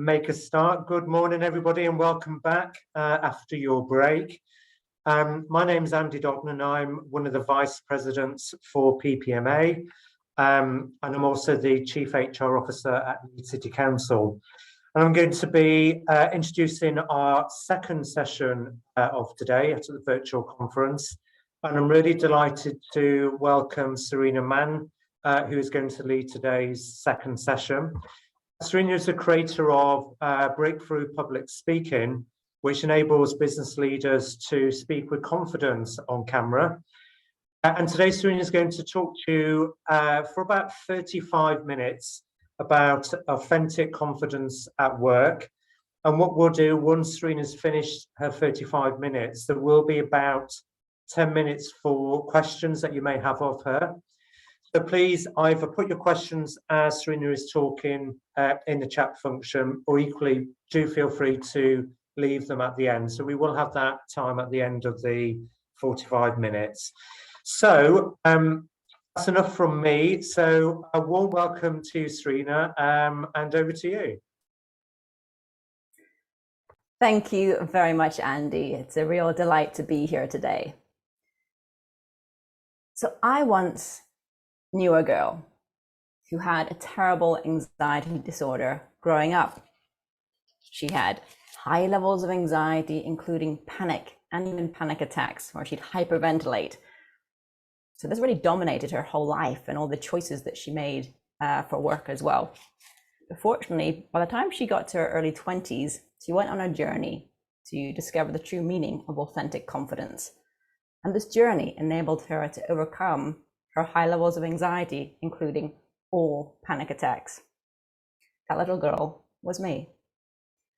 Make a start. Good morning, everybody, and welcome back after your break. My name is Andy Dognan, and I'm one of the vice presidents for PPMA, and I'm also the chief HR officer at Leeds City Council. And I'm going to be introducing our second session of today at the virtual conference. And I'm really delighted to welcome Sarina Mann, who is going to lead today's second session. Sarina is the creator of Breakthrough Public Speaking, which enables business leaders to speak with confidence on camera. And today, Sarina is going to talk to you for about 35 minutes about authentic confidence at work. And what we'll do once Sarina's finished her 35 minutes, there will be about 10 minutes for questions that you may have of her. So please either put your questions as Sarina is talking in the chat function, or equally do feel free to leave them at the end. So we will have that time at the end of the 45 minutes. So that's enough from me. So a warm welcome to Sarina, and over to you. Thank you very much, Andy. It's a real delight to be here today. So I once knew a girl who had a terrible anxiety disorder growing up. She had high levels of anxiety, including panic and even panic attacks, where she'd hyperventilate. So this really dominated her whole life and all the choices that she made for work as well. But fortunately, by the time she got to her early 20s, she went on a journey to discover the true meaning of authentic confidence. And this journey enabled her to overcome her high levels of anxiety, including all panic attacks. That little girl was me.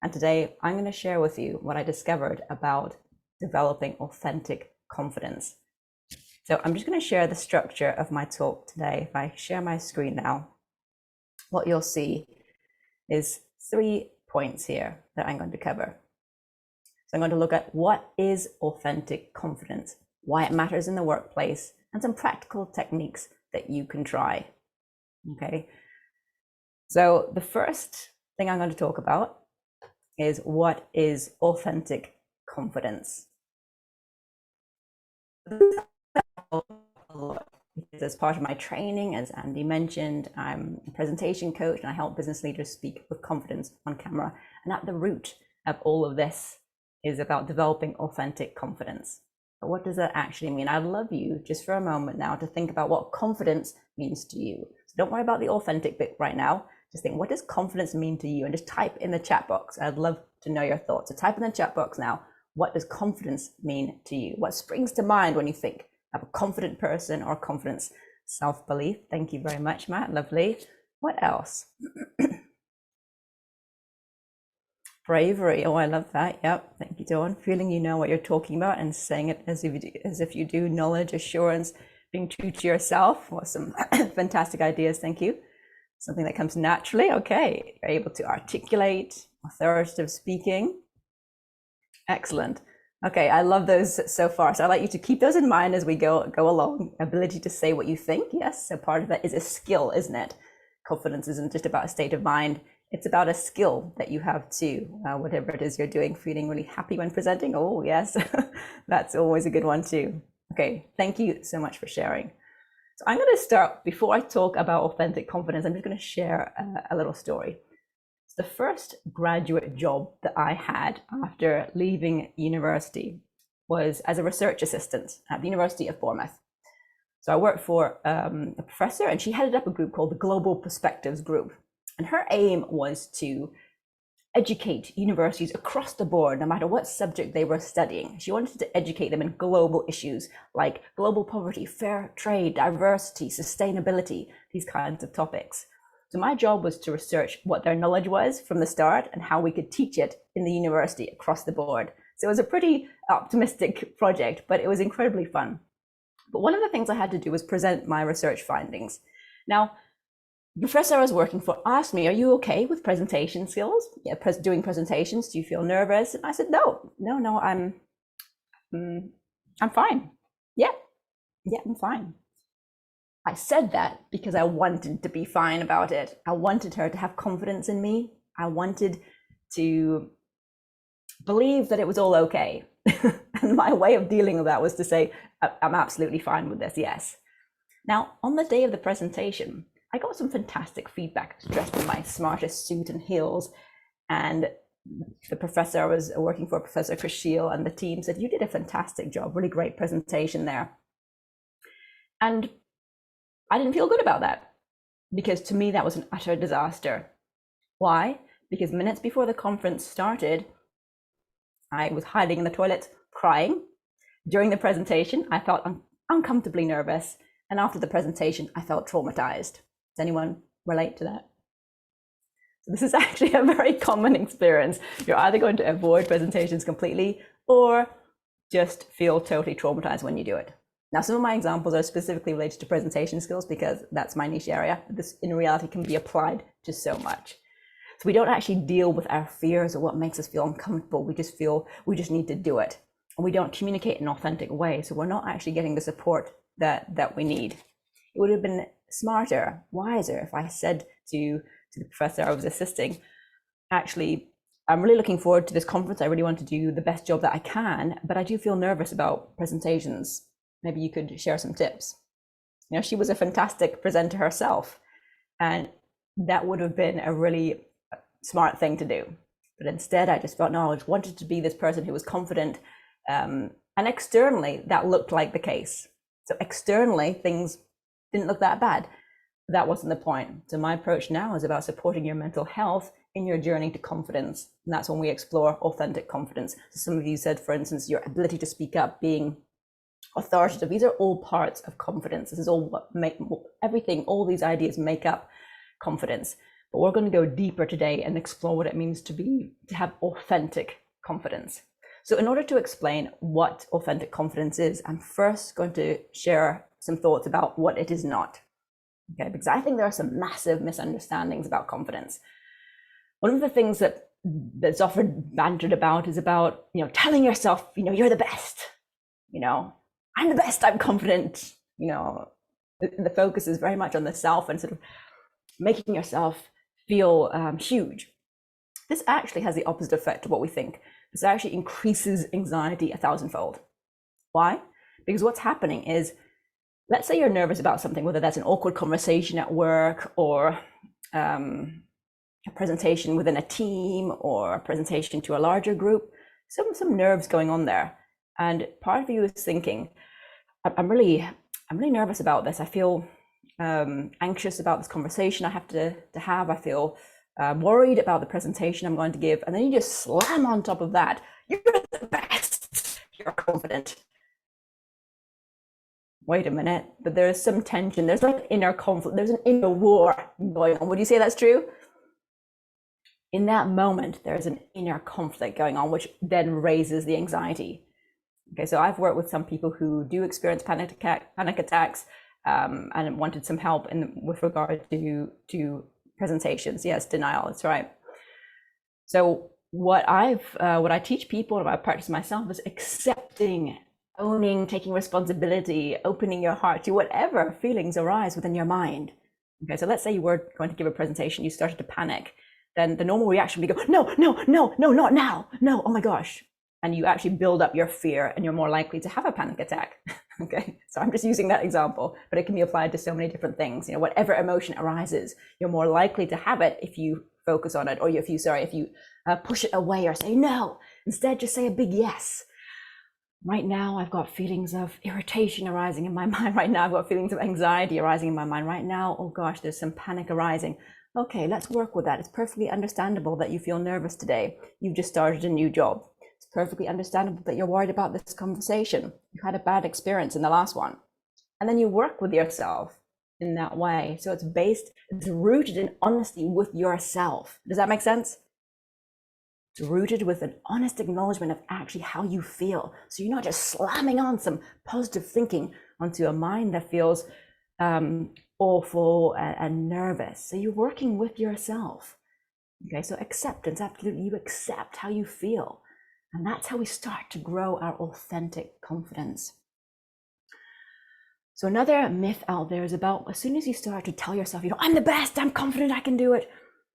And today I'm going to share with you what I discovered about developing authentic confidence. So I'm just going to share the structure of my talk today. If I share my screen now, what you'll see is 3 points here that I'm going to cover. So I'm going to look at what is authentic confidence, why it matters in the workplace, and some practical techniques that you can try. Okay, so the first thing I'm going to talk about is what is authentic confidence. As part of my training, as Andy mentioned, I'm a presentation coach and I help business leaders speak with confidence on camera. And at the root of all of this is about developing authentic confidence. But what does that actually mean? I'd love you just for a moment now to think about what confidence means to you. So don't worry about the authentic bit right now. Just think, what does confidence mean to you? And just type in the chat box. I'd love to know your thoughts. So type in the chat box now. What does confidence mean to you? What springs to mind when you think of a confident person or confidence? Self-belief. Thank you very much, Matt. Lovely. What else? Bravery. Oh, I love that. Yep. Thank you, Dawn. Feeling you know what you're talking about and saying it as if you do. Knowledge, assurance, being true to yourself. Well, some fantastic ideas. Thank you. Something that comes naturally. Okay. You're able to articulate, authoritative speaking. Excellent. Okay. I love those so far. So I'd like you to keep those in mind as we go along. Ability to say what you think. Yes. So part of that is a skill, isn't it? Confidence isn't just about a state of mind. It's about a skill that you have too, whatever it is you're doing, feeling really happy when presenting. Oh, yes, that's always a good one too. Okay, thank you so much for sharing. So I'm going to start, before I talk about authentic confidence, I'm just going to share a little story. It's the first graduate job that I had after leaving university was as a research assistant at the University of Bournemouth. So I worked for a professor, and she headed up a group called the Global Perspectives Group. And her aim was to educate universities across the board, no matter what subject they were studying. She wanted to educate them in global issues like global poverty, fair trade, diversity, sustainability, these kinds of topics. So my job was to research what their knowledge was from the start and how we could teach it in the university across the board. So it was a pretty optimistic project, but it was incredibly fun. But one of the things I had to do was present my research findings. Now, the professor I was working for asked me, are you okay with presentation skills? Yeah, doing presentations, do you feel nervous? And I said, no, I'm fine. Yeah, I'm fine. I said that because I wanted to be fine about it. I wanted her to have confidence in me. I wanted to believe that it was all okay. And my way of dealing with that was to say, I'm absolutely fine with this, yes. Now, on the day of the presentation, I got some fantastic feedback. I was dressed in my smartest suit and heels, and the professor I was working for, Professor Chris Shield, and the team said, you did a fantastic job, really great presentation there. And I didn't feel good about that, because to me, that was an utter disaster. Why? Because minutes before the conference started, I was hiding in the toilet crying. During the presentation, I felt uncomfortably nervous. And after the presentation, I felt traumatized. Does anyone relate to that? So this is actually a very common experience. You're either going to avoid presentations completely or just feel totally traumatized when you do it. Now, some of my examples are specifically related to presentation skills because that's my niche area. This in reality can be applied to so much. So we don't actually deal with our fears or what makes us feel uncomfortable. We just feel we just need to do it. And we don't communicate in an authentic way. So we're not actually getting the support that we need. It would have been smarter, wiser if I said to the professor I was assisting, actually, I'm really looking forward to this conference. I really want to do the best job that I can, but I do feel nervous about presentations. Maybe you could share some tips. You know, she was a fantastic presenter herself, and that would have been a really smart thing to do. But instead, I just felt, no, I just wanted to be this person who was confident. And externally, that looked like the case. So externally, things didn't look that bad. That wasn't the point. So my approach now is about supporting your mental health in your journey to confidence. And that's when we explore authentic confidence. So some of you said, for instance, your ability to speak up, being authoritative. These are all parts of confidence. This is all what everything, all these ideas make up confidence. But we're going to go deeper today and explore what it means to have authentic confidence. So in order to explain what authentic confidence is, I'm first going to share some thoughts about what it is not. Okay, because I think there are some massive misunderstandings about confidence. One of the things that's often bantered about is about, telling yourself, you're the best. I'm the best, I'm confident. The focus is very much on the self and sort of making yourself feel huge. This actually has the opposite effect of what we think. This actually increases anxiety 1,000-fold. Why? Because what's happening is, let's say you're nervous about something, whether that's an awkward conversation at work or a presentation within a team or a presentation to a larger group, some nerves going on there. And part of you is thinking, I'm really nervous about this. I feel anxious about this conversation I have to have. I feel worried about the presentation I'm going to give. And then you just slam on top of that, you're the best, you're confident. Wait a minute, but there's some tension. There's like inner conflict. There's an inner war going on. Would you say that's true? In that moment, there's an inner conflict going on, which then raises the anxiety. Okay, so I've worked with some people who do experience panic attacks and wanted some help with regard to presentations. Yes, denial, that's right. So what I teach people and what I practice myself is accepting, owning, taking responsibility, opening your heart to whatever feelings arise within your mind. Okay, so let's say you were going to give a presentation, you started to panic, then the normal reaction would be go, no, not now, no, oh my gosh. And you actually build up your fear and you're more likely to have a panic attack. Okay, so I'm just using that example, but it can be applied to so many different things. Whatever emotion arises, you're more likely to have it if you focus on it, or if you push it away or say no. Instead, just say a big yes. Right now, I've got feelings of irritation arising in my mind. Right now, I've got feelings of anxiety arising in my mind. Right now, oh gosh, there's some panic arising. Okay, let's work with that. It's perfectly understandable that you feel nervous today. You've just started a new job. It's perfectly understandable that you're worried about this conversation. You had a bad experience in the last one. And then you work with yourself in that way. So it's rooted in honesty with yourself. Does that make sense? It's rooted with an honest acknowledgement of actually how you feel. So you're not just slamming on some positive thinking onto a mind that feels awful and nervous. So you're working with yourself. Okay, so acceptance, absolutely, you accept how you feel. And that's how we start to grow our authentic confidence. So another myth out there is about as soon as you start to tell yourself, I'm the best, I'm confident, I can do it,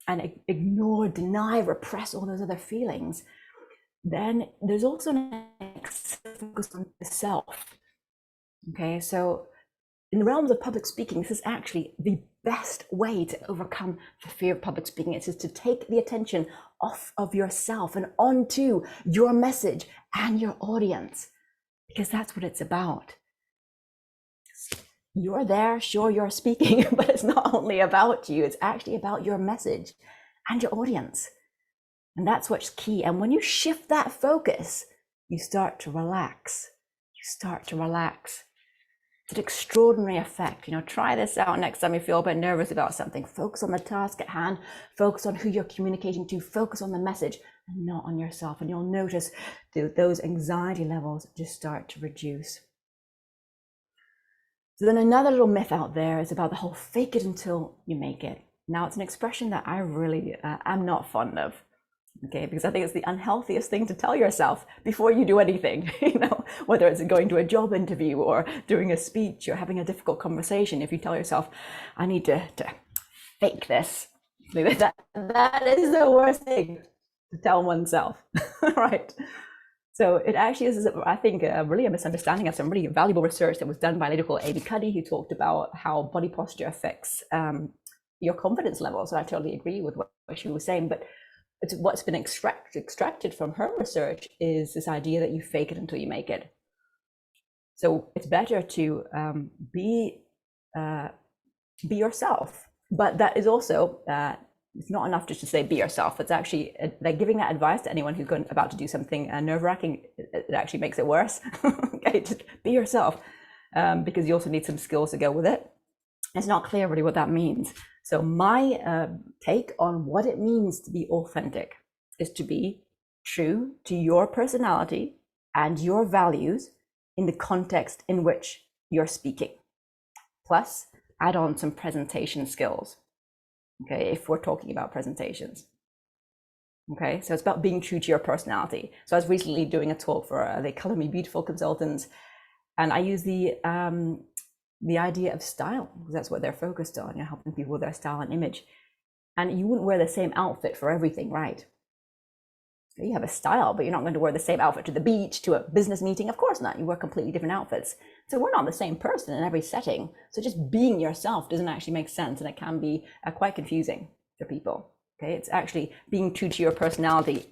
and ignore, deny, repress all those other feelings, then there's also an focus on the self. Okay, so in the realms of public speaking, this is actually the best way to overcome the fear of public speaking. It's just to take the attention off of yourself and onto your message and your audience, because that's what it's about. You're there, sure, you're speaking, but it's not only about you, it's actually about your message and your audience. And that's what's key. And when you shift that focus, you start to relax. You start to relax. It's an extraordinary effect. Try this out next time you feel a bit nervous about something. Focus on the task at hand, focus on who you're communicating to, focus on the message and not on yourself. And you'll notice those anxiety levels just start to reduce. So then another little myth out there is about the whole fake it until you make it. Now, it's an expression that I really am not fond of. Okay, because I think it's the unhealthiest thing to tell yourself before you do anything, whether it's going to a job interview or doing a speech or having a difficult conversation. If you tell yourself, I need to fake this, that is the worst thing to tell oneself, right? So it actually is, I think, really a misunderstanding of some really valuable research that was done by a lady called Amy Cuddy, who talked about how body posture affects your confidence levels. So I totally agree with what she was saying, but what's been extracted from her research is this idea that you fake it until you make it. So it's better to be yourself, but that is also it's not enough just to say be yourself. It's actually like giving that advice to anyone who's about to do something nerve-wracking. It actually makes it worse. Okay, just be yourself, because you also need some skills to go with it. It's not clear really what that means. So my take on what it means to be authentic is to be true to your personality and your values in the context in which you're speaking. Plus, add on some presentation skills. Okay, if we're talking about presentations. Okay, so it's about being true to your personality. So I was recently doing a talk for the Color Me Beautiful consultants, and I use the idea of style, because that's what they're focused on, helping people with their style and image. And you wouldn't wear the same outfit for everything, right? So you have a style, but you're not going to wear the same outfit to the beach, to a business meeting. Of course not. You wear completely different outfits. So we're not the same person in every setting. So just being yourself doesn't actually make sense, and it can be quite confusing for people. Okay, it's actually being true to your personality,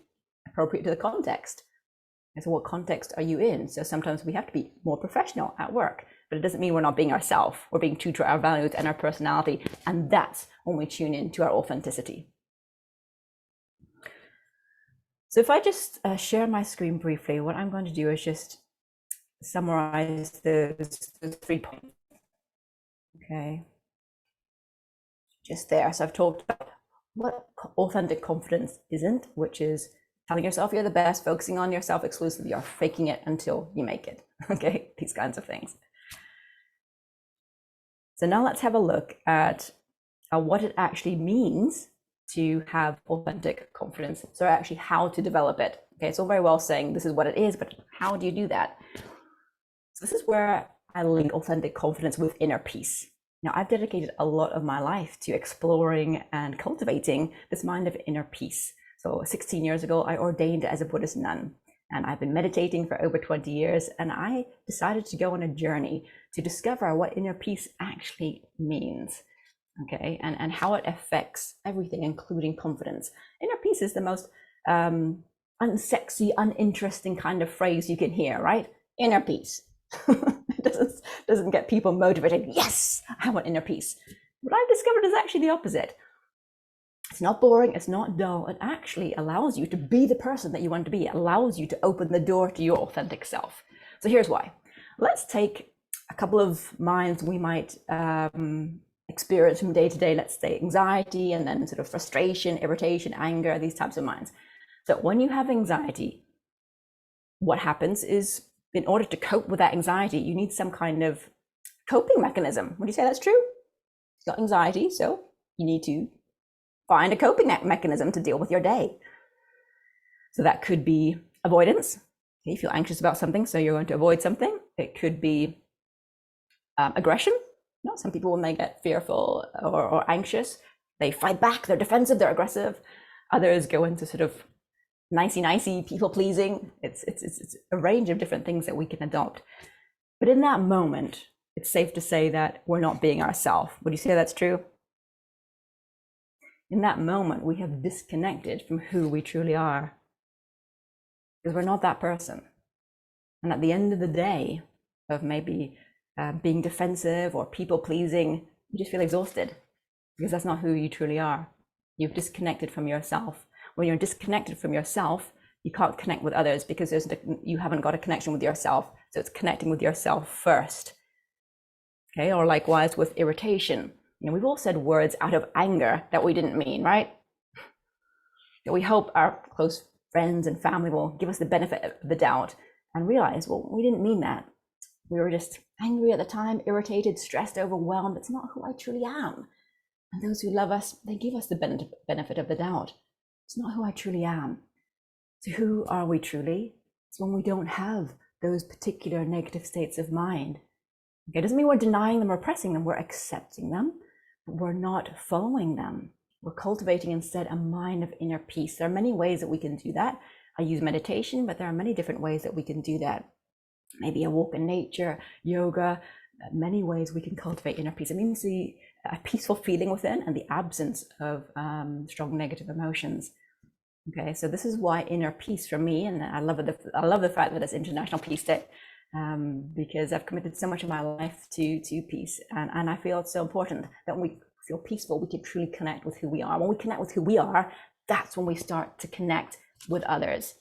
appropriate to the context. And so what context are you in? So sometimes we have to be more professional at work, but it doesn't mean we're not being ourselves. We're being true to our values and our personality. And that's when we tune in to our authenticity. So if I just share my screen briefly, what I'm going to do is just summarize those 3 points. Okay. Just there. So I've talked about what authentic confidence isn't, which is telling yourself you're the best, focusing on yourself exclusively, or faking it until you make it. Okay, these kinds of things. So now let's have a look at what it actually means to have authentic confidence. So actually how to develop it. Okay, it's all very well saying this is what it is, but how do you do that? So this is where I link authentic confidence with inner peace. Now, I've dedicated a lot of my life to exploring and cultivating this mind of inner peace. So 16 years ago, I ordained as a Buddhist nun, and I've been meditating for over 20 years, and I decided to go on a journey to discover what inner peace actually means. Okay, and how it affects everything, including confidence. Inner peace is the most unsexy, uninteresting kind of phrase you can hear, right? Inner peace. It doesn't get people motivated. Yes, I want inner peace. What I've discovered is actually the opposite. It's not boring, it's not dull. It actually allows you to be the person that you want to be. It allows you to open the door to your authentic self. So here's why. Let's take a couple of minds we might experience from day to day. Let's say anxiety, and then sort of frustration, irritation, anger, these types of minds. So when you have anxiety, what happens is, in order to cope with that anxiety, you need some kind of coping mechanism. Would you say that's true? You've got anxiety, so you need to find a coping mechanism to deal with your day. So that could be avoidance. Okay, you feel anxious about something, so you're going to avoid something. It could be aggression. Some people, when they get fearful or anxious, they fight back, they're defensive, they're aggressive. Others go into sort of nicey, people pleasing. It's a range of different things that we can adopt. But in that moment, it's safe to say that we're not being ourselves. Would you say that's true? In that moment, we have disconnected from who we truly are, because we're not that person. And at the end of the day of maybe being defensive or people pleasing, you just feel exhausted, because that's not who you truly are. You've disconnected from yourself. When you're disconnected from yourself, you can't connect with others, because you haven't got a connection with yourself. So it's connecting with yourself first. Okay, or likewise with irritation. You know, we've all said words out of anger that we didn't mean, right? That we hope our close friends and family will give us the benefit of the doubt and realize, well, we didn't mean that. We were just angry at the time, irritated, stressed, overwhelmed. It's not who I truly am. And those who love us, they give us the benefit of the doubt. It's not who I truly am. So who are we truly? It's when we don't have those particular negative states of mind. Okay, it doesn't mean we're denying them or repressing them, we're accepting them, but we're not following them. We're cultivating instead a mind of inner peace. There are many ways that we can do that. I use meditation, but there are many different ways that we can do that. Maybe a walk in nature, yoga, many ways we can cultivate inner peace. It means a peaceful feeling within and the absence of strong negative emotions. Okay, so this is why inner peace for me, and I love the fact that it's International Peace Day, because I've committed so much of my life to peace, and I feel it's so important that when we feel peaceful, we can truly connect with who we are. When we connect with who we are, that's when we start to connect with others.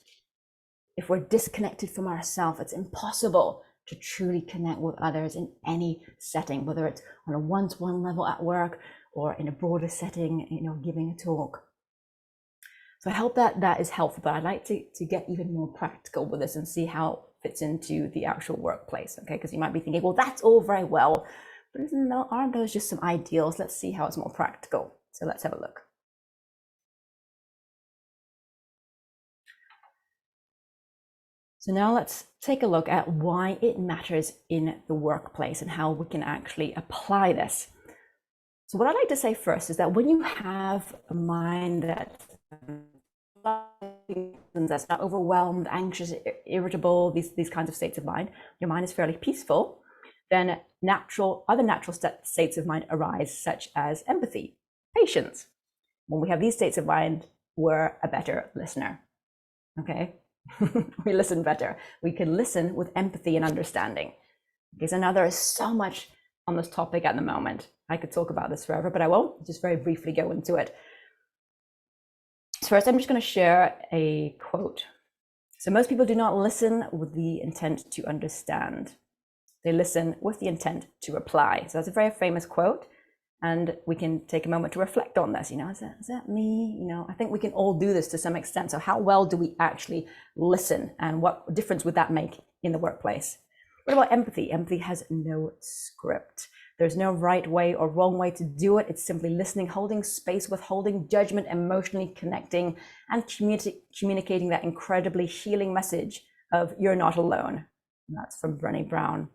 If we're disconnected from ourselves, it's impossible to truly connect with others in any setting, whether it's on a one-to-one level at work or in a broader setting, you know, giving a talk. So I hope that is helpful, but I'd like to get even more practical with this and see how it fits into the actual workplace, okay? Because you might be thinking, well, that's all very well, but aren't those just some ideals? Let's see how it's more practical. So let's have a look. So now let's take a look at why it matters in the workplace and how we can actually apply this. So what I'd like to say first is that when you have a mind that's not overwhelmed, anxious, irritable, these kinds of states of mind, your mind is fairly peaceful, then other natural states of mind arise, such as empathy, patience. When we have these states of mind, we're a better listener, okay? We listen better. We can listen with empathy and understanding. Okay, so now there is so much on this topic at the moment. I could talk about this forever, but I won't. Just very briefly go into it. So first, I'm just going to share a quote. So most people do not listen with the intent to understand. They listen with the intent to reply. So that's a very famous quote. And we can take a moment to reflect on this. You know, is that me? You know, I think we can all do this to some extent. So how well do we actually listen, and what difference would that make in the workplace? What about empathy? Empathy has no script. There's no right way or wrong way to do it. It's simply listening, holding space, withholding judgment, emotionally connecting, and communicating that incredibly healing message of you're not alone. And that's from Brené Brown,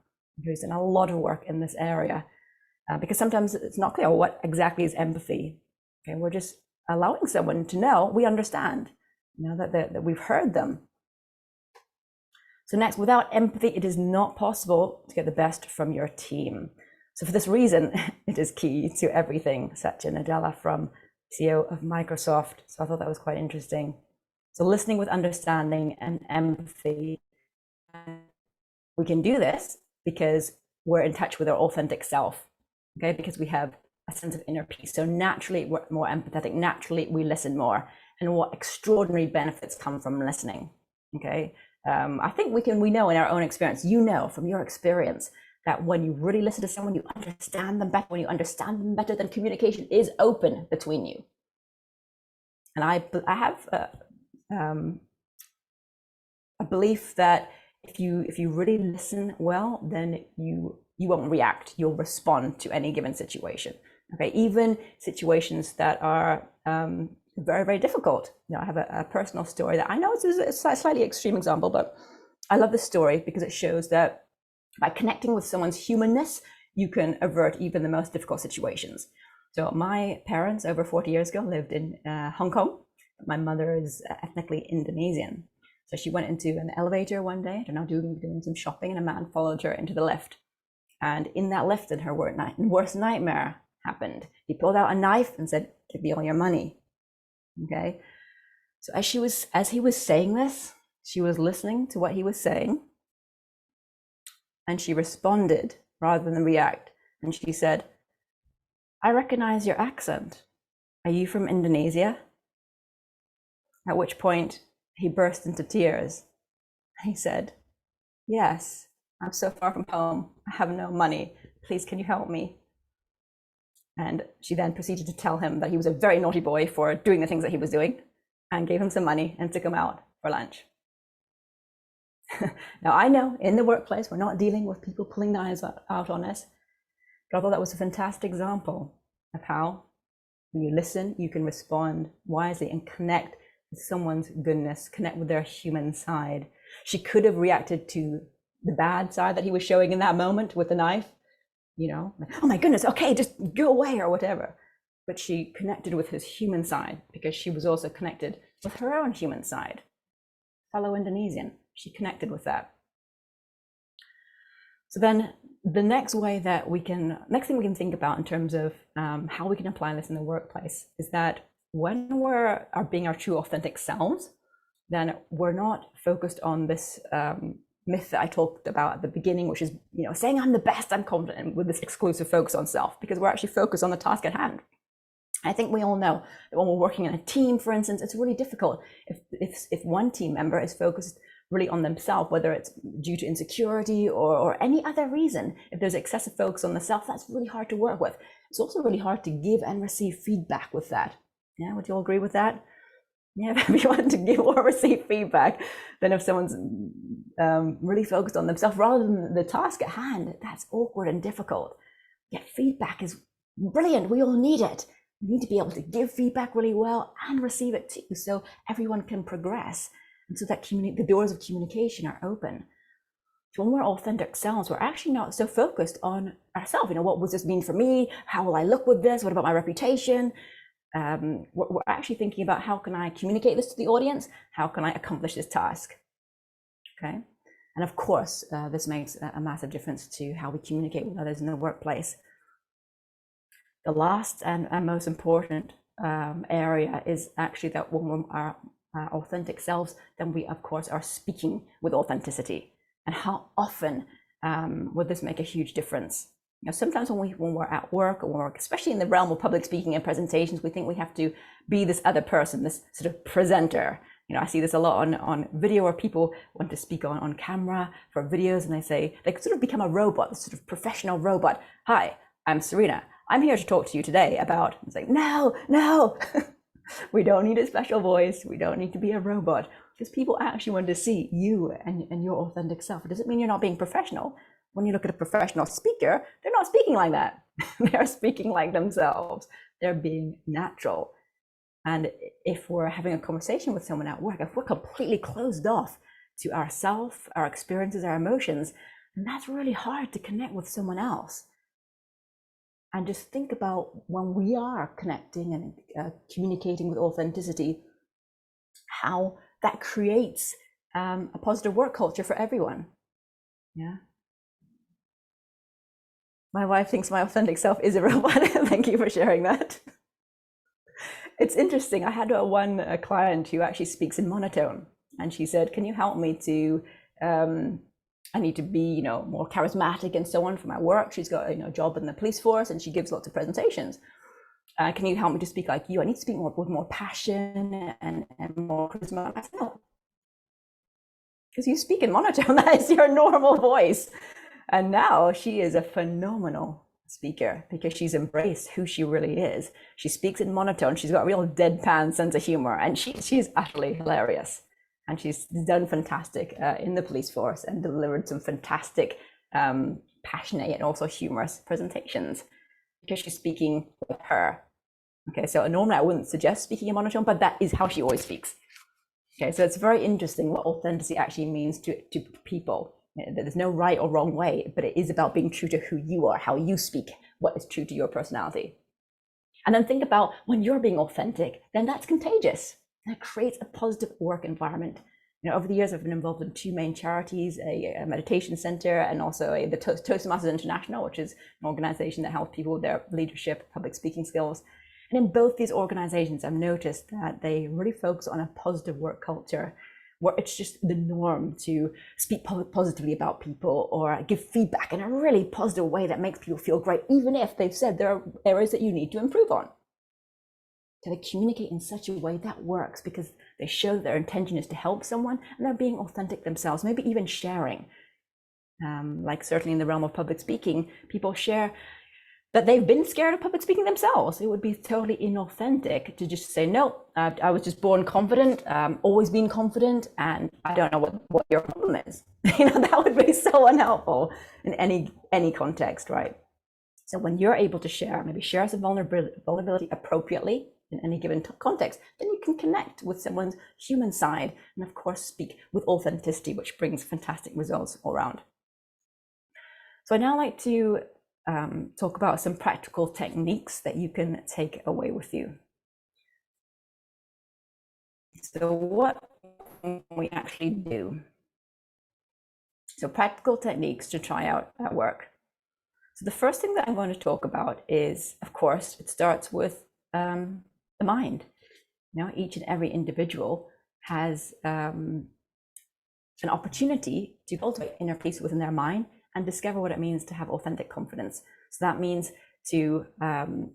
who's done a lot of work in this area. Because sometimes it's not clear what exactly is empathy. Okay, we're just allowing someone to know we understand, you know, that we've heard them. So next, without empathy, it is not possible to get the best from your team. So for this reason, it is key to everything. Satya Nadella, from CEO of Microsoft. So I thought that was quite interesting. So listening with understanding and empathy. We can do this because we're in touch with our authentic self. Okay, because we have a sense of inner peace. So naturally, we're more empathetic. Naturally, we listen more. And what extraordinary benefits come from listening. Okay, I think we know in our own experience, you know from your experience, that when you really listen to someone, you understand them better. When you understand them better, then communication is open between you. And I have a belief that if you really listen well, then you won't react, you'll respond to any given situation. Okay, even situations that are very, very difficult. You know, I have a personal story that I know it's a slightly extreme example, but I love this story because it shows that by connecting with someone's humanness, you can avert even the most difficult situations. So my parents over 40 years ago lived in Hong Kong. My mother is ethnically Indonesian. So she went into an elevator one day, they're now doing some shopping, and a man followed her into the lift. And in that lift, her worst nightmare happened. He pulled out a knife and said, "Give me all your money." Okay. So as he was saying this, she was listening to what he was saying, and she responded rather than react. And she said, "I recognize your accent. Are you from Indonesia?" At which point he burst into tears. He said, "Yes, I'm so far from home. I have no money. Please, can you help me?" And she then proceeded to tell him that he was a very naughty boy for doing the things that he was doing, and gave him some money and took him out for lunch. Now, I know in the workplace, we're not dealing with people pulling knives out on us, but I thought that was a fantastic example of how when you listen, you can respond wisely and connect with someone's goodness, connect with their human side. She could have reacted to the bad side that he was showing in that moment with the knife, like, "Oh my goodness, okay, just go away," or whatever. But she connected with his human side because she was also connected with her own human side. Fellow Indonesian, she connected with that. So then the next thing we can think about in terms of how we can apply this in the workplace is that when we're being our true authentic selves, then we're not focused on this myth that I talked about at the beginning, which is, saying I'm the best, I'm confident, with this exclusive focus on self, because we're actually focused on the task at hand. I think we all know that when we're working in a team, for instance, it's really difficult if one team member is focused really on themselves, whether it's due to insecurity or any other reason. If there's excessive focus on the self, that's really hard to work with. It's also really hard to give and receive feedback with that. Yeah, would you all agree with that? Yeah, if you want to give or receive feedback, then if someone's really focused on themselves rather than the task at hand, that's awkward and difficult. Yet feedback is brilliant. We all need it. We need to be able to give feedback really well and receive it too, so everyone can progress, and so that the doors of communication are open. So when we're authentic selves, we're actually not so focused on ourselves. What does this mean for me? How will I look with this? What about my reputation? We're actually thinking about, how can I communicate this to the audience? How can I accomplish this task? Okay. And of course, this makes a massive difference to how we communicate with others in the workplace. The last and most important area is actually that when we are our authentic selves, then we of course are speaking with authenticity. And how often would this make a huge difference? Sometimes when we're at work, or especially in the realm of public speaking and presentations, we think we have to be this other person, this sort of presenter. I see this a lot on video, where people want to speak on camera for videos, and they sort of become a robot, this sort of professional robot. "Hi, I'm Sarina. I'm here to talk to you today about..." It's like, no, we don't need a special voice. We don't need to be a robot, because people actually want to see you and your authentic self. It doesn't mean you're not being professional. When you look at a professional speaker, they're not speaking like that. They're speaking like themselves. They're being natural. And if we're having a conversation with someone at work, if we're completely closed off to ourselves, our experiences, our emotions, then that's really hard to connect with someone else. And just think about when we are connecting and communicating with authenticity, how that creates a positive work culture for everyone. Yeah. My wife thinks my authentic self is a robot. Thank you for sharing that. It's interesting. I had one client who actually speaks in monotone, and she said, "Can you help me to I need to be, more charismatic and so on for my work." She's got a job in the police force, and she gives lots of presentations. "Can you help me to speak like you? I need to speak with more passion and more charisma." I said, "No, because you speak in monotone. That is your normal voice." And now she is a phenomenal speaker because she's embraced who she really is. She speaks in monotone. She's got a real deadpan sense of humor, and she's utterly hilarious. And she's done fantastic in the police force and delivered some fantastic, passionate and also humorous presentations because she's speaking with her. Okay, so normally I wouldn't suggest speaking in monotone, but that is how she always speaks. Okay, so it's very interesting what authenticity actually means to people. There's no right or wrong way, but it is about being true to who you are, how you speak, what is true to your personality. And then think about when you're being authentic, then that's contagious. That creates a positive work environment. Over the years, I've been involved in two main charities, a meditation center, and also the Toastmasters International, which is an organization that helps people with their leadership, public speaking skills. And in both these organizations, I've noticed that they really focus on a positive work culture, where it's just the norm to speak positively about people or give feedback in a really positive way that makes people feel great, even if they've said there are areas that you need to improve on. So they communicate in such a way that works because they show that their intention is to help someone and they're being authentic themselves, maybe even sharing. Like certainly in the realm of public speaking, people share that they've been scared of public speaking themselves. It would be totally inauthentic to just say, no, I was just born confident, always been confident, and I don't know what your problem is. That would be so unhelpful in any context, right? So when you're able to share, maybe share some vulnerability appropriately in any given context, then you can connect with someone's human side and of course speak with authenticity, which brings fantastic results all around. So I'd now like to talk about some practical techniques that you can take away with you. So what can we actually do? So practical techniques to try out at work. So the first thing that I'm going to talk about is, of course, it starts with the mind. Each and every individual has an opportunity to cultivate inner peace within their mind and discover what it means to have authentic confidence. So that means to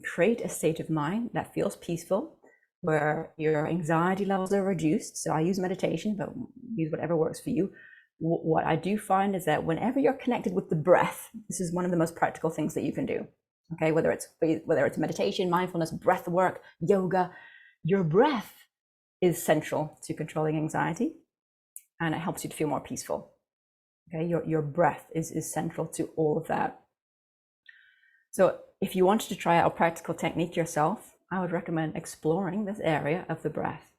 create a state of mind that feels peaceful, where your anxiety levels are reduced. So I use meditation, but use whatever works for you. What I do find is that whenever you're connected with the breath, this is one of the most practical things that you can do. Okay, whether it's meditation, mindfulness, breath work, yoga, your breath is central to controlling anxiety, and it helps you to feel more peaceful. Okay, your breath is central to all of that. So if you wanted to try out a practical technique yourself, I would recommend exploring this area of the breath.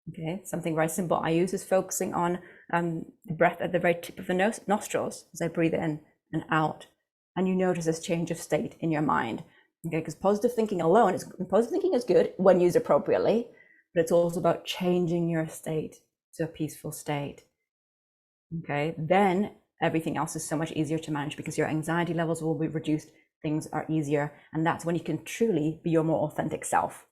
Okay, something very simple I use is focusing on the breath at the very tip of the nostrils as I breathe in and out. And you notice this change of state in your mind. Okay, because positive thinking is good when used appropriately, but it's also about changing your state to a peaceful state. Okay, then everything else is so much easier to manage because your anxiety levels will be reduced, things are easier, and that's when you can truly be your more authentic self.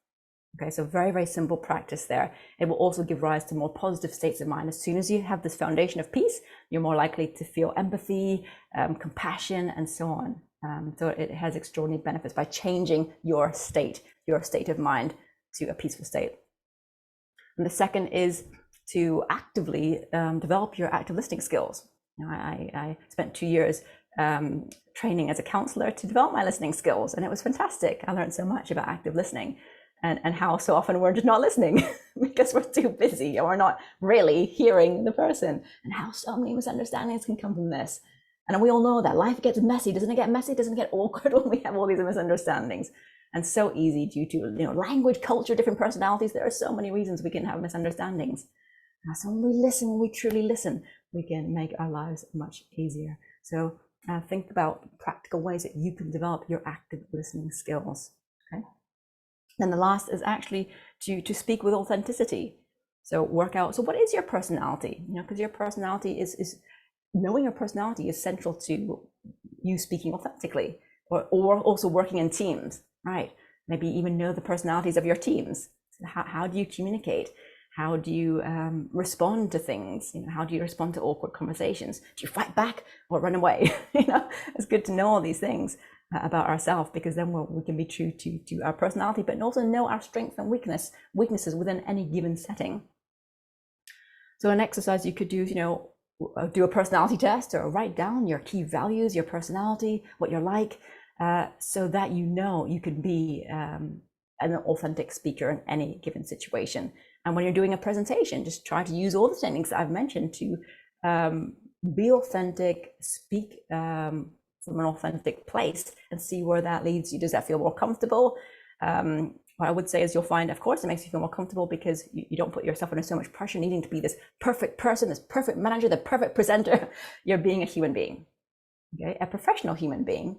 Okay, so very, very simple practice there. It will also give rise to more positive states of mind. As soon as you have this foundation of peace, you're more likely to feel empathy, compassion, and so on. So it has extraordinary benefits by changing your state of mind to a peaceful state. And the second is to actively develop your active listening skills. I spent 2 years training as a counselor to develop my listening skills, and it was fantastic. I learned so much about active listening and how so often we're just not listening because we're too busy or we're not really hearing the person, and how so many misunderstandings can come from this. And we all know that life gets messy. Doesn't it get messy? Doesn't it get awkward when we have all these misunderstandings? And so easy due to language, culture, different personalities. There are so many reasons we can have misunderstandings. So when we listen, when we truly listen, we can make our lives much easier. So think about practical ways that you can develop your active listening skills. Okay. Then the last is actually to speak with authenticity. So work out, so what is your personality? Because your personality is knowing your personality is central to you speaking authentically, or also working in teams, right? Maybe even know the personalities of your teams. So how do you communicate? How do you respond to things? How do you respond to awkward conversations? Do you fight back or run away? It's good to know all these things about ourselves, because then we can be true to our personality, but also know our strengths and weaknesses within any given setting. So an exercise you could do, do a personality test or write down your key values, your personality, what you're like, so that you can be an authentic speaker in any given situation. And when you're doing a presentation, just try to use all the techniques that I've mentioned to be authentic, speak from an authentic place, and see where that leads you. Does that feel more comfortable? What I would say is you'll find, of course, it makes you feel more comfortable because you don't put yourself under so much pressure needing to be this perfect person, this perfect manager, the perfect presenter. You're being a human being, okay? A professional human being,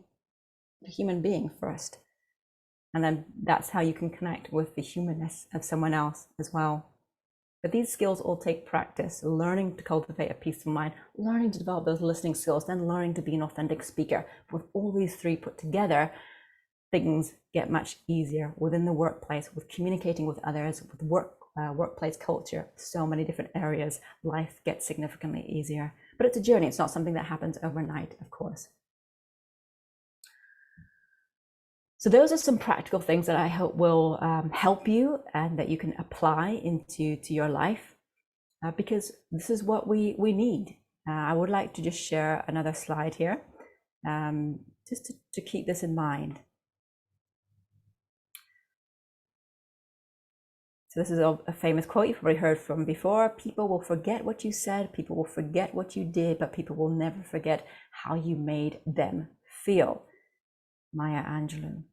a human being first. And then that's how you can connect with the humanness of someone else as well. But these skills all take practice, learning to cultivate a peaceful mind, learning to develop those listening skills, then learning to be an authentic speaker. With all these three put together, things get much easier within the workplace, with communicating with others, with workplace culture, so many different areas. Life gets significantly easier. But it's a journey. It's not something that happens overnight, of course. So those are some practical things that I hope will help you and that you can apply into your life, because this is what we need. I would like to just share another slide here, just to keep this in mind. So this is a famous quote you've probably heard from before. People will forget what you said, people will forget what you did, but people will never forget how you made them feel. Maya Angelou.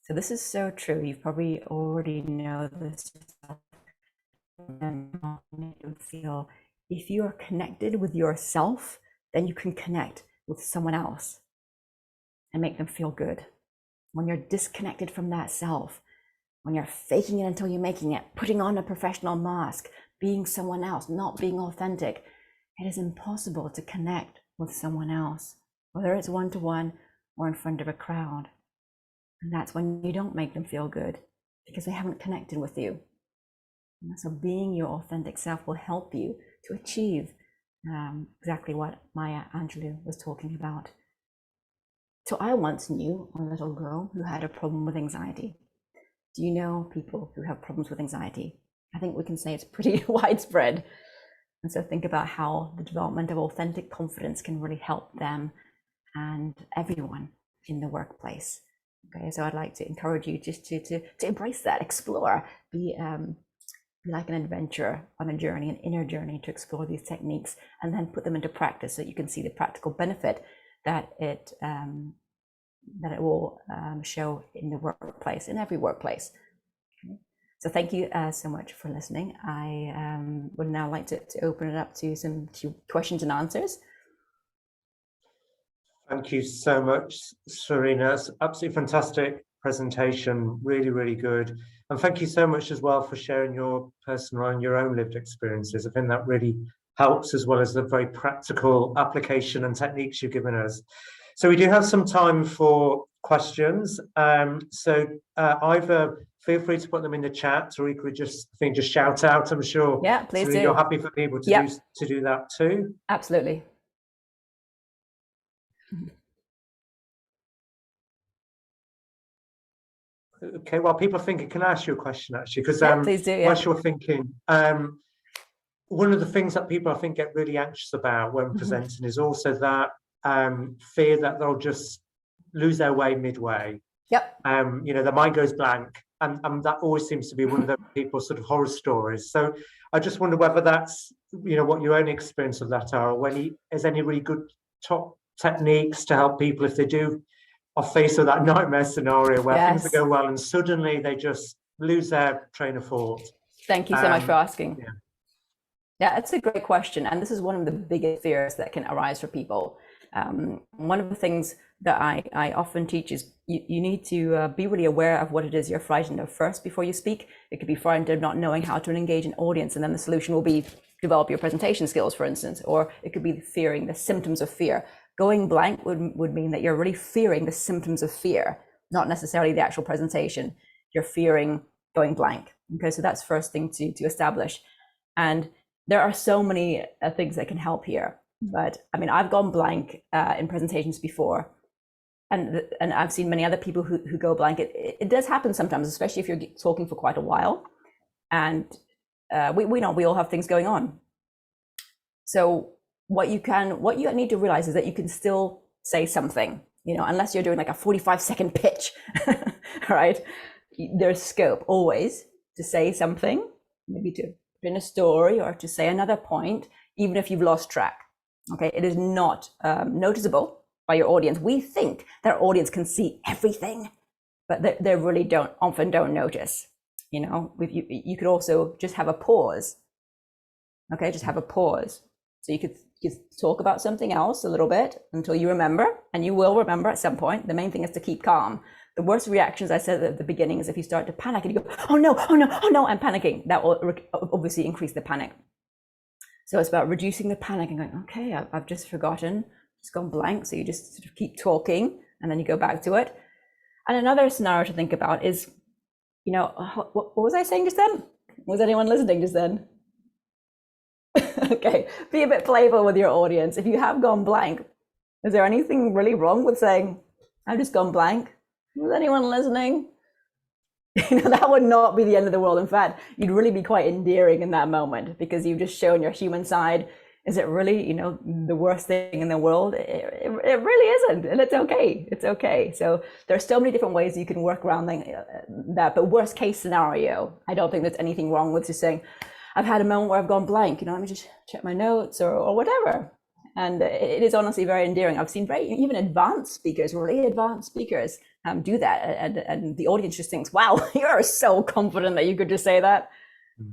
So this is so true. You probably already know this. Feel. If you are connected with yourself, then you can connect with someone else and make them feel good. When you're disconnected from that self, when you're faking it until you're making it, putting on a professional mask, being someone else, not being authentic, it is impossible to connect with someone else, whether it's one-to-one or in front of a crowd. And that's when you don't make them feel good, because they haven't connected with you. And so being your authentic self will help you to achieve exactly what Maya Angelou was talking about. So I once knew a little girl who had a problem with anxiety. Do you know people who have problems with anxiety? I think we can say it's pretty widespread. And so think about how the development of authentic confidence can really help them and everyone in the workplace. Okay, so I'd like to encourage you just to embrace that, explore, be like an adventurer on a journey, an inner journey, to explore these techniques and then put them into practice so you can see the practical benefit that it will show in the workplace, in every workplace. Okay. So thank you so much for listening. I would now like to open it up to some questions and answers. Thank you so much, Sarina. It's absolutely fantastic presentation, really, really good. And thank you so much as well for sharing your personal and your own lived experiences. I think that really helps, as well as the very practical application and techniques you've given us. So we do have some time for questions. So either feel free to put them in the chat, or equally just shout out. I'm sure. Yeah, please do. You're happy for people to do that too. Absolutely. Okay, while people are thinking, can I ask you a question actually? Because please do, whilst you're thinking, one of the things that people I think get really anxious about when presenting is also that fear that they'll just lose their way midway. Yep. Their mind goes blank, and that always seems to be one of the people's sort of horror stories. So I just wonder whether that's what your own experience of that are, or when there's any really good top techniques to help people if they do are faced with that nightmare scenario where things go well and suddenly they just lose their train of thought. Thank you so much for asking. Yeah, it's a great question. And this is one of the biggest fears that can arise for people. One of the things that I often teach is you need to be really aware of what it is you're frightened of first before you speak. It could be frightened of not knowing how to engage an audience, and then the solution will be develop your presentation skills, for instance, or it could be fearing the symptoms of fear. Going blank would mean that you're really fearing the symptoms of fear, not necessarily the actual presentation. You're fearing going blank. Okay, so that's first thing to establish. And there are so many things that can help here. But I mean, I've gone blank in presentations before, and I've seen many other people who go blank. It does happen sometimes, especially if you're talking for quite a while, and we know we all have things going on. So what you need to realize is that you can still say something, unless you're doing like a 45-second pitch, right? There's scope always to say something, maybe to put in a story or to say another point, even if you've lost track. Okay, it is not noticeable by your audience. We think that our audience can see everything, but they really often don't notice. You could also just have a pause. Okay, just have a pause. So you could talk about something else a little bit until you remember, and you will remember at some point. The main thing is to keep calm. The worst reactions, I said at the beginning, is if you start to panic and you go, oh no, oh no, oh no, I'm panicking. That will obviously increase the panic. So it's about reducing the panic and going, okay, I've just forgotten, just gone blank. So you just sort of keep talking and then you go back to it. And another scenario to think about is, you know, what was I saying just then? Was anyone listening just then? Okay, be a bit playful with your audience. If you have gone blank, is there anything really wrong with saying, I've just gone blank? Was anyone listening? You know, that would not be the end of the world. In fact, you'd really be quite endearing in that moment because you've just shown your human side. Is it really, you know, the worst thing in the world? It really isn't, and it's okay. It's okay. So there's so many different ways you can work around that. But worst case scenario, I don't think there's anything wrong with just saying, I've had a moment where I've gone blank. You know, let me just check my notes or whatever. And it is honestly very endearing. I've seen even advanced speakers, really advanced speakers, do that, and the audience just thinks, "Wow, you're so confident that you could just say that."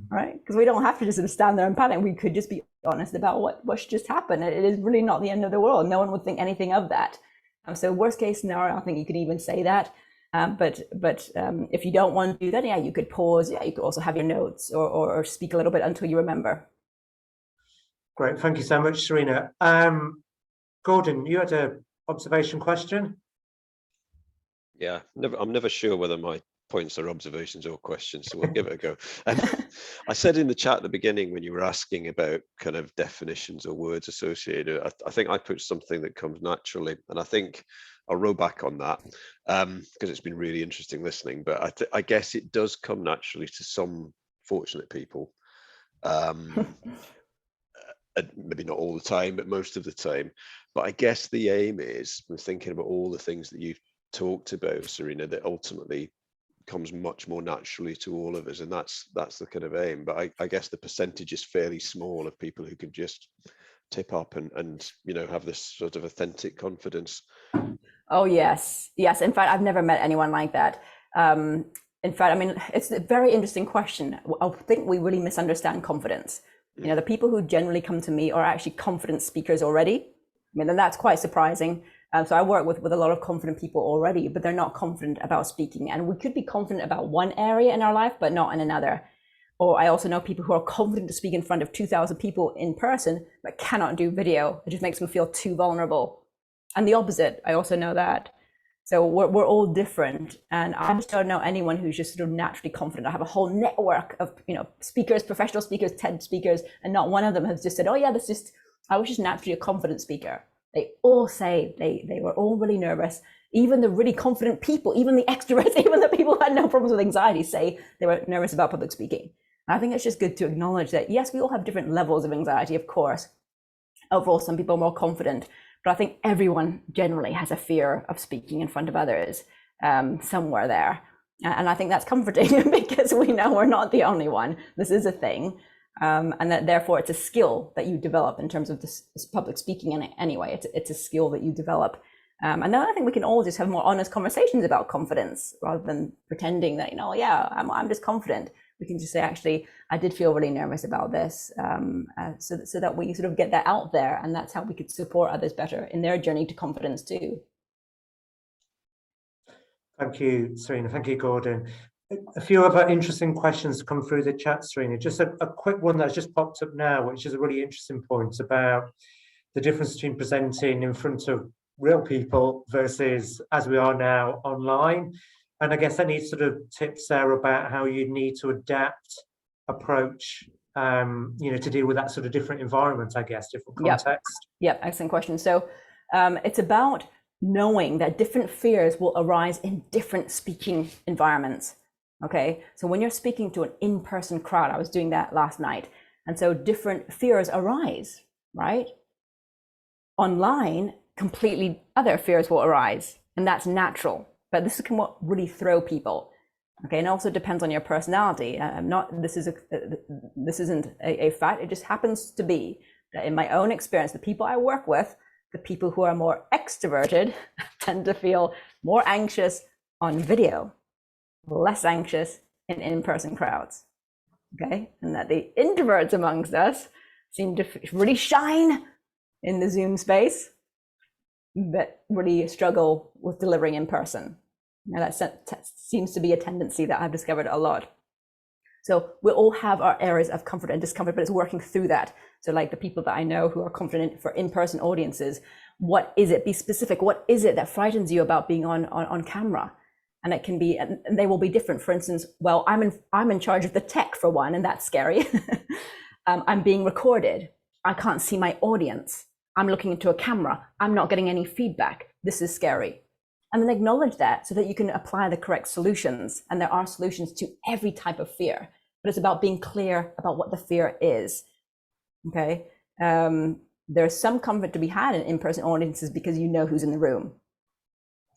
Right? Because we don't have to just sort of stand there and panic. We could just be honest about what just happened. It is really not the end of the world. No one would think anything of that. So worst case scenario, I think you could even say that. But if you don't want to do that, yeah, you could pause. Yeah, you could also have your notes or speak a little bit until you remember. Great, thank you so much, Sarina. Gordon, you had an observation question? Yeah, I'm never sure whether my points are observations or questions, so we'll give it a go. I said in the chat at the beginning when you were asking about kind of definitions or words associated, I think I put something that comes naturally, and I think I'll row back on that because it's been really interesting listening, but I guess it does come naturally to some fortunate people. Maybe not all the time, but most of the time. But I guess the aim is, when thinking about all the things that you've talked about, Sarina, that ultimately comes much more naturally to all of us, and that's the kind of aim. But I guess the percentage is fairly small of people who can just tip up and you know, have this sort of authentic confidence. Oh yes. In fact, I've never met anyone like that. In fact, I mean, it's a very interesting question. I think we really misunderstand confidence. You know, the people who generally come to me are actually confident speakers already. I mean, and that's quite surprising. So I work with a lot of confident people already, but they're not confident about speaking. And we could be confident about one area in our life, but not in another. Or I also know people who are confident to speak in front of 2,000 people in person, but cannot do video. It just makes them feel too vulnerable. And the opposite, I also know that. So we're all different, and I just don't know anyone who's just sort of naturally confident. I have a whole network of, you know, speakers, professional speakers, TED speakers, and not one of them has just said, "Oh yeah, I was just naturally a confident speaker." They all say they were all really nervous. Even the really confident people, even the extroverts, even the people who had no problems with anxiety, say they were nervous about public speaking. And I think it's just good to acknowledge that yes, we all have different levels of anxiety, of course. Overall, some people are more confident. But I think everyone generally has a fear of speaking in front of others somewhere there. And I think that's comforting because we know we're not the only one. This is a thing. And that therefore it's a skill that you develop in terms of this public speaking anyway. It's a skill that you develop. And then I think we can all just have more honest conversations about confidence rather than pretending that, you know, yeah, I'm just confident. We can just say, actually, I did feel really nervous about this, so that we sort of get that out there, and that's how we could support others better in their journey to confidence too. Thank you, Sarina. Thank you, Gordon. A few other interesting questions come through the chat, Sarina. Just a quick one that's just popped up now, which is a really interesting point about the difference between presenting in front of real people versus, as we are now, online. And I guess any sort of tips there about how you need to adapt approach, you know, to deal with that sort of different environment, I guess, different context. Yep, excellent question. So it's about knowing that different fears will arise in different speaking environments. Okay, so when you're speaking to an in-person crowd, I was doing that last night, and so different fears arise, right? Online, completely other fears will arise, and that's natural. But this can really throw people. Okay, and also depends on your personality. This isn't a fact. It just happens to be that in my own experience, the people I work with, the people who are more extroverted tend to feel more anxious on video, less anxious in in-person crowds. Okay, and that the introverts amongst us seem to really shine in the Zoom space, but really struggle with delivering in person. Now that seems to be a tendency that I've discovered a lot. So we all have our areas of comfort and discomfort, but it's working through that. So like the people that I know who are confident for in-person audiences, what is it? Be specific. What is it that frightens you about being on camera? And it can be, and they will be different. For instance, well, I'm in charge of the tech for one, and that's scary. I'm being recorded. I can't see my audience. I'm looking into a camera. I'm not getting any feedback. This is scary. And then acknowledge that so that you can apply the correct solutions. And there are solutions to every type of fear, but it's about being clear about what the fear is. Okay. There's some comfort to be had in in-person audiences because you know who's in the room.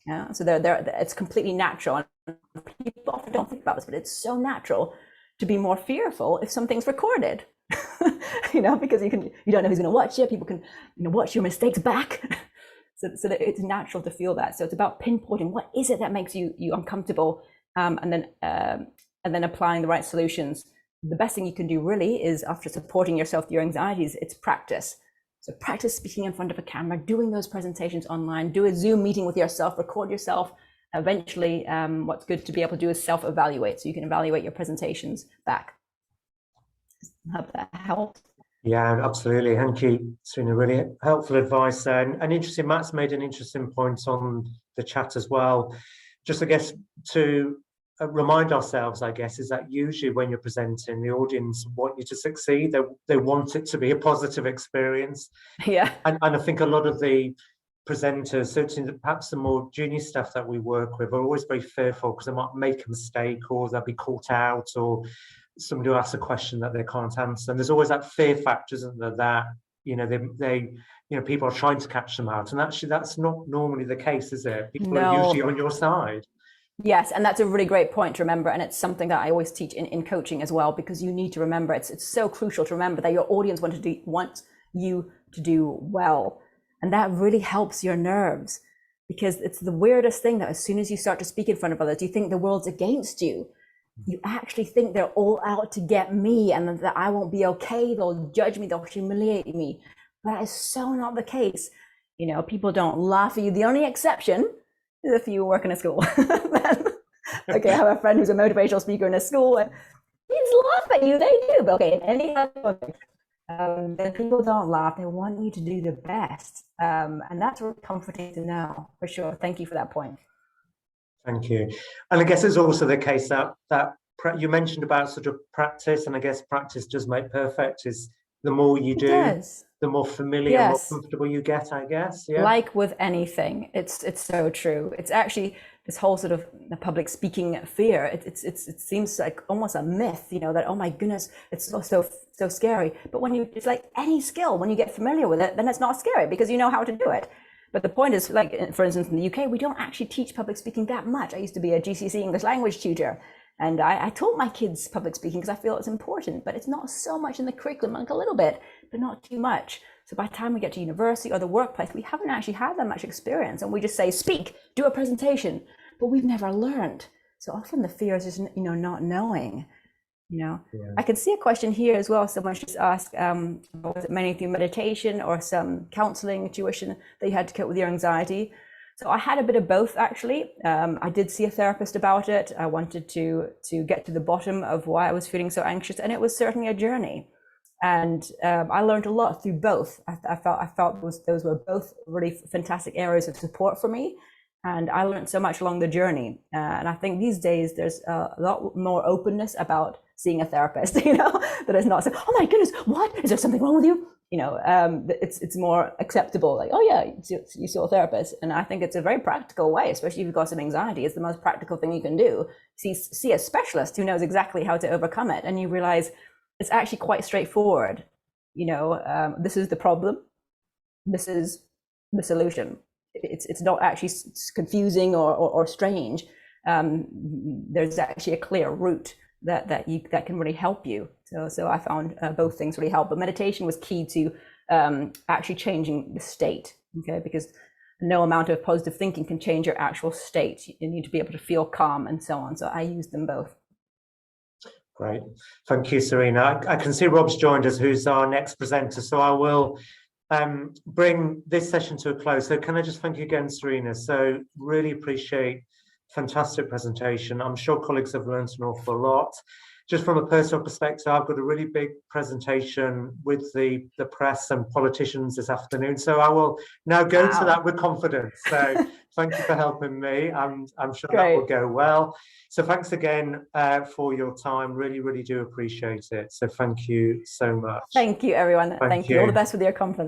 Yeah. So it's completely natural. And people often don't think about this, but it's so natural to be more fearful if something's recorded. Because you don't know who's going to watch it. People can watch your mistakes back. So that it's natural to feel that. So it's about pinpointing what is it that makes you uncomfortable, and then applying the right solutions. The best thing you can do really is, after supporting yourself through your anxieties, it's practice. So practice speaking in front of a camera, doing those presentations online, do a Zoom meeting with yourself, record yourself. Eventually, what's good to be able to do is self-evaluate, so you can evaluate your presentations back. Hope that helps. Yeah, absolutely. Thank you, Sarina. Really helpful advice there. And interesting, Matt's made an interesting point on the chat as well. Just, I guess, to remind ourselves, I guess, is that usually when you're presenting, the audience want you to succeed. They want it to be a positive experience. Yeah. And I think a lot of the presenters, certainly perhaps the more junior staff that we work with, are always very fearful because they might make a mistake, or they'll be caught out, or somebody will ask a question that they can't answer. And there's always that fear factor, isn't there, that people are trying to catch them out. And actually that's not normally the case, is it? People are usually on your side. Yes, and that's a really great point to remember, and it's something that I always teach in coaching as well, because you need to remember, it's so crucial to remember that your audience wants you to do well. And that really helps your nerves, because it's the weirdest thing that as soon as you start to speak in front of others, you think the world's against you. You actually think they're all out to get me and that I won't be okay. They'll judge me, they'll humiliate me. But that is so not the case. People don't laugh at you. The only exception is if you work in a school. Okay, I have a friend who's a motivational speaker in a school, and kids laugh at you, they do. But okay, in any other then people don't laugh. They want you to do the best. And that's really comforting to know, for sure. Thank you for that point. Thank you. And I guess it's also the case that you mentioned about sort of practice, and I guess practice does make perfect. Is the more you do, the more familiar, more comfortable you get, I guess. Yeah. Like with anything, it's so true. It's actually this whole sort of public speaking fear. It seems like almost a myth, that, oh my goodness, it's so scary. But it's like any skill, when you get familiar with it, then it's not scary because you know how to do it. But the point is, like, for instance, in the UK, we don't actually teach public speaking that much. I used to be a GCSE English language tutor, and I taught my kids public speaking because I feel it's important, but it's not so much in the curriculum, like a little bit, but not too much. So by the time we get to university or the workplace, we haven't actually had that much experience, and we just say, speak, do a presentation, but we've never learned. So often the fear is just, not knowing. Yeah. I can see a question here as well. Someone just asked, was it mainly through meditation or some counseling tuition that you had to cope with your anxiety? So I had a bit of both, actually. I did see a therapist about it. I wanted to get to the bottom of why I was feeling so anxious, and it was certainly a journey. And I learned a lot through both. I felt those were both really fantastic areas of support for me. And I learned so much along the journey. And I think these days there's a lot more openness about seeing a therapist, that is not saying, oh my goodness, what? Is there something wrong with you? It's more acceptable. Like, oh yeah, you saw a therapist. And I think it's a very practical way, especially if you've got some anxiety. It's the most practical thing you can do. See a specialist who knows exactly how to overcome it. And you realize it's actually quite straightforward. This is the problem. This is the solution. It's not actually confusing or strange. There's actually a clear route that can really help you. So I found both things really help. But meditation was key to actually changing the state. Okay, because no amount of positive thinking can change your actual state. You need to be able to feel calm and so on. So I used them both. Great, thank you, Sarina. I can see Rob's joined us, who's our next presenter. So I will bring this session to a close. So can I just thank you again, Sarina? So really appreciate fantastic presentation. I'm sure colleagues have learned an awful lot. Just from a personal perspective, I've got a really big presentation with the press and politicians this afternoon. So I will now go to that with confidence. So thank you for helping me. I'm sure that will go well. So thanks again for your time. Really, really do appreciate it. So thank you so much. Thank you, everyone. Thank you. All the best with your conference.